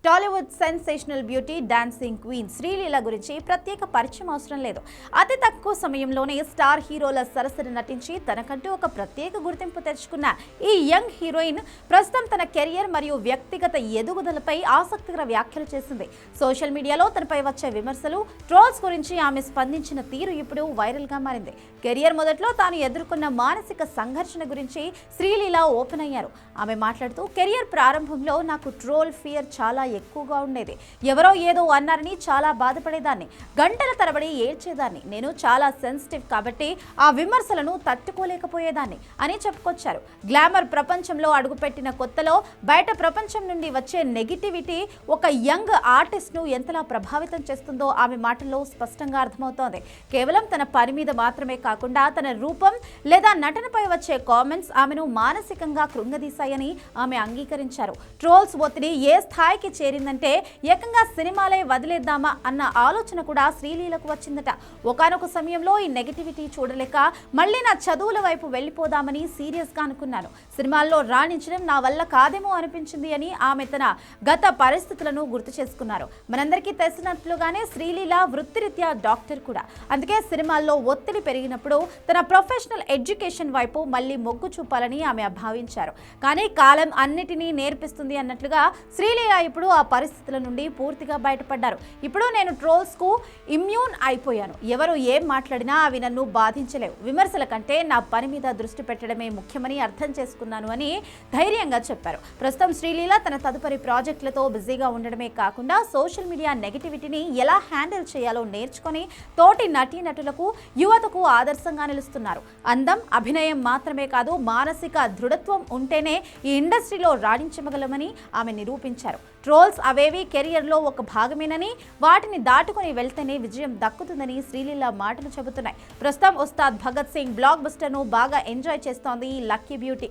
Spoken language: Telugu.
Tollywood sensational beauty dancing queen Sreeleela గురించి ప్రత్యేక పరిచయం అవసరం లేదు. అతి తక్కువ సమయంలోనే స్టార్ హీరోల సరసన నటించి తనకంటూ ఒక ప్రత్యేక గుర్తింపు తెచ్చుకున్న ఈ యంగ్ హీరోయిన్ ప్రస్తుతం తన కెరియర్ మరియు వ్యక్తిగత ఎదుగుదలపై ఆసక్తికర వ్యాఖ్యలు చేసింది. సోషల్ మీడియాలో తనపై వచ్చే విమర్శలు, ట్రోల్స్ గురించి ఆమె స్పందించిన తీరు ఇప్పుడు వైరల్ గా మారింది. కెరియర్ మొదట్లో తాను ఎదుర్కొన్న మానసిక సంఘర్షణ గురించి శ్రీలీల ఓపెన్ అయ్యారు. ఆమె మాట్లాడుతూ, కెరియర్ ప్రారంభంలో నాకు ట్రోల్ ఫియర్ చాలా ఎక్కువగా ఉండేది. ఎవరో ఏదో అన్నారని చాలా బాధపడేదాన్ని, గంటల తరబడి ఏడ్చేదాన్ని. నేను చాలా సెన్సిటివ్ కాబట్టి ఆ విమర్శలను తట్టుకోలేకపోయేదాన్ని అని చెప్పుకొచ్చారు. గ్లామర్ ప్రపంచంలో అడుగుపెట్టిన కొత్తలో బయట ప్రపంచం నుండి వచ్చే నెగిటివిటీ ఒక యంగ్ ఆర్టిస్ట్ ను ఎంతలా ప్రభావితం చేస్తుందో ఆమె మాటల్లో స్పష్టంగా అర్థమవుతోంది. కేవలం తన పని మీద మాత్రమే కాకుండా తన రూపం లేదా నటనపై వచ్చే కామెంట్స్ ఆమెను మానసికంగా కృంగదీశాయని ఆమె అంగీకరించారు. ట్రోల్స్ ఒత్తిడి ఏ స్థాయికి చేరిందంటే ఏకంగా సినిమాలే వదిలేద్దామా అన్న ఆలోచన కూడా శ్రీలీలకు వచ్చిందట. ఒకానొక సమయంలో ఈ నెగిటివిటీ చూడలేక మళ్ళీ నా చదువుల వైపు వెళ్ళిపోదామని సీరియస్ గా అనుకున్నాను. సినిమాల్లో రాణించడం నా వల్ల కాదేమో అనిపించింది అని ఆమె తన గత పరిస్థితులను గుర్తు చేసుకున్నారు. మనందరికీ తెలిసినట్లుగానే శ్రీలీల వృత్తిరీత్యా డాక్టర్ కూడా. అందుకే సినిమాల్లో ఒత్తిడి పెరిగినప్పుడు తన ప్రొఫెషనల్ ఎడ్యుకేషన్ వైపు మళ్ళీ మొగ్గు చూపాలని ఆమె భావించారు. కానీ కాలం అన్నిటినీ నేర్పిస్తుంది అన్నట్లుగా శ్రీలీల ఇప్పుడు ఆ పరిస్థితుల నుండి పూర్తిగా బయటపడ్డారు. ఇప్పుడు నేను ట్రోల్స్ కు ఇమ్యూన్ అయిపోయాను. ఎవరు ఏం మాట్లాడినా అవి నన్ను బాధించలేవు. విమర్శల కంటే నా పని మీద దృష్టి పెట్టడమే ముఖ్యమని అర్థం చేసుకున్నాను అని ధైర్యంగా చెప్పారు. ప్రస్తుతం శ్రీలీల తన తదుపరి ప్రాజెక్టులతో బిజీగా ఉండడమే కాకుండా సోషల్ మీడియా నెగిటివిటీని ఎలా హ్యాండిల్ చేయాలో నేర్చుకొని తోటి నటీనటులకు, యువతకు ఆదర్శంగా నిలుస్తున్నారు. అందం, అభినయం మాత్రమే కాదు, మానసిక దృఢత్వం ఉంటేనే ఈ ఇండస్ట్రీలో రాణించగలమని ఆమె నిరూపించారు. ట్రోల్స్ అవేవి కెరియర్లో ఒక భాగమేనని, వాటిని దాటుకుని వెళ్తేనే విజయం దక్కుతుందని శ్రీలీల మాటలు చెబుతున్నాయి. ప్రస్తుతం ఉస్తాద్ భగత్ సింగ్ బ్లాక్ బస్టర్ ను బాగా ఎంజాయ్ చేస్తోంది లక్కీ బ్యూటీ.